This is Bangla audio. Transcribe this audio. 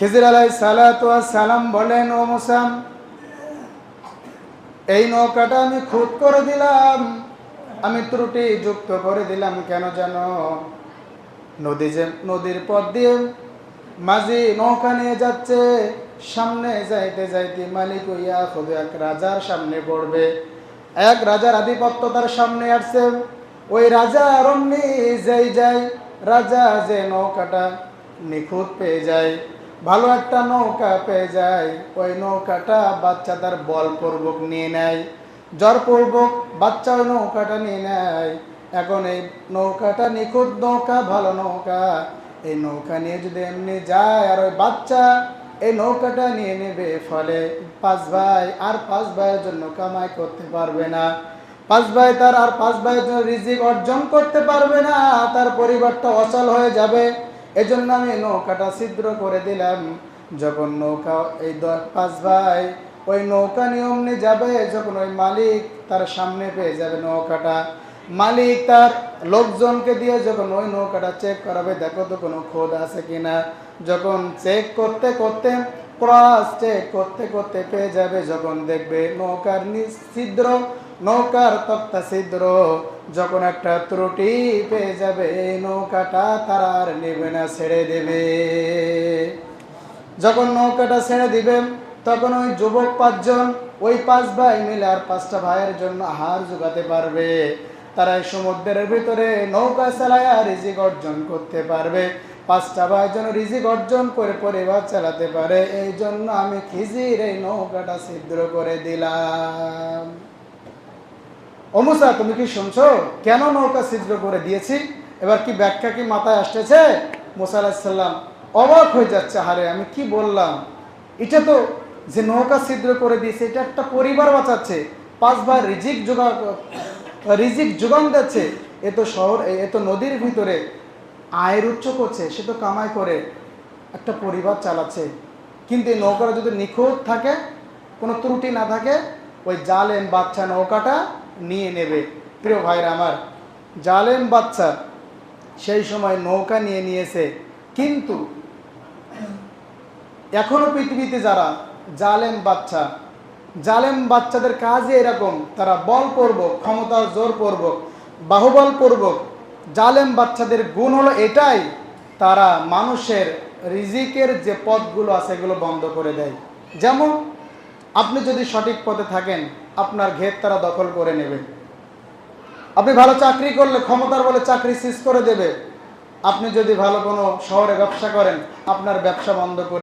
খিজির আলাইহিস সালাতু ওয়াস সালাম বলেন, ও মুসা, এই নৌকাটা আমি খুদ করে দিলাম, আমি ত্রুটি যুক্ত করে দিলাম। কেন জানো? নদীর পথ দিয়ে মাঝি নৌকা নিয়ে যাচ্ছে, সামনে যাইতে যাইতে মালিক হইয়া খুবই এক রাজার সামনে পড়বে। এক রাজার আধিপত্য তার সামনে আসছে। ওই রাজা অমনি যেই যায়, রাজা যে নৌকাটা নিখুঁত পেয়ে যায়, ভালো একটা নৌকা পেয়ে যায়, ওই নৌকাটা বাচ্চা তার বলপূর্বক নিয়ে নেয়, জোরপূর্বক বাচ্চা ওই নৌকাটা নিয়ে নেয়। এখন এই নৌকাটা নিখুঁত নৌকা, ভালো নৌকা, এই নৌকা নিয়ে যদি এমনি যায় আর ওই বাচ্চা এই নৌকাটা নিয়ে নেবে, ফলে 5 ভাই আর 5 ভাইয়ের জন্য কামাই করতে পারবে না, 5 ভাই তার আর 5 ভাইয়ের জন্য রিজিক অর্জন করতে পারবে না, তার পরিবারটা অচল হয়ে যাবে। এজন্য আমি নৌকাটা ছিদ্র করে দিলাম। যখন নৌকা এই 5 ভাই ওই নৌকা নিয়ম নিয়ে যাবে, যখন ওই মালিক তার সামনে পেয়ে যাবে নৌকাটা, মালিক তার লোকজনকে দিয়ে যখন ওই নৌকাটা চেক করাবে, দেখো তো কোনো খোদ আছে কিনা। যখন চেক করতে করতে ক্রস চেক করতে করতে পেয়ে যাবে, যখন দেখবে নৌকার ছিদ্র, নৌকার তক্তা ছিদ্র, যখন একটা ত্রুটি পেয়ে যাবে, এই নৌকাটা তারা আর নেবে না, ছেড়ে দেবে। যখন নৌকাটা ছেড়ে দিবে, তখন ওই যুবক 5 জন ওই 5 ভাই মিলে আর 5টা ভাইয়ের জন্য আহার জোগাতে পারবে। তারা এই সমুদ্রের ভিতরে নৌকা চালায়া রিজিক অর্জন করতে পারবে। 5টা ভাই যেন রিজিক অর্জন করে পরিবার চালাতে পারে, এই জন্য আমি খিজির এই নৌকাটা ছিদ্র করে দিলাম। ও মুসা, তুমি কি শুনছো কেন নৌকা ছিদ্র করে দিয়েছি? এবার কি ব্যাখ্যা কি মাথায় আসতেছে? মুসা আলাইহিস সালাম অবাক হয়ে যাচ্ছে, হারে আমি কি বললাম, এটা তো যে নৌকা ছিদ্র করে দিয়েছে, এটা একটা পরিবার বাঁচাচ্ছে, 5 ভাই রিজিক যোগান দিচ্ছে, এ তো নদীর ভিতরে আয়ের উচ্চ করছে, সে তো কামাই করে একটা পরিবার চালাচ্ছে। কিন্তু এই নৌকাটা যদি নিখুঁত থাকে, কোনো ত্রুটি না থাকে, ওই জালেম বাচ্চা নৌকাটা নিয়ে নেবে। প্রিয় ভাইরা আমার, জালেম বাচ্চা সেই সময় নৌকা নিয়ে নিয়েছে, কিন্তু এখনো পৃথিবীতে যারা জালেম বাচ্চাদের কাজই এরকম, তারা বলপূর্বক, ক্ষমতার জোরপূর্বক, বাহুবলপূর্বক, জালেম বাচ্চাদের গুণ হলো এটাই, তারা মানুষের রিজিকের যে পথগুলো আছে এগুলো বন্ধ করে দেয়। যেমন আপনি যদি সঠিক পথে থাকেন, আপনার ঘের তারা দখল করে নেবে। আপনি ভালো চাকরি করলে ক্ষমতার বলে চাকরি সিজ করে দেবে। আপনি যদি ভালো কোনো শহরে ব্যবসা করেন, আপনার ব্যবসা বন্ধ করে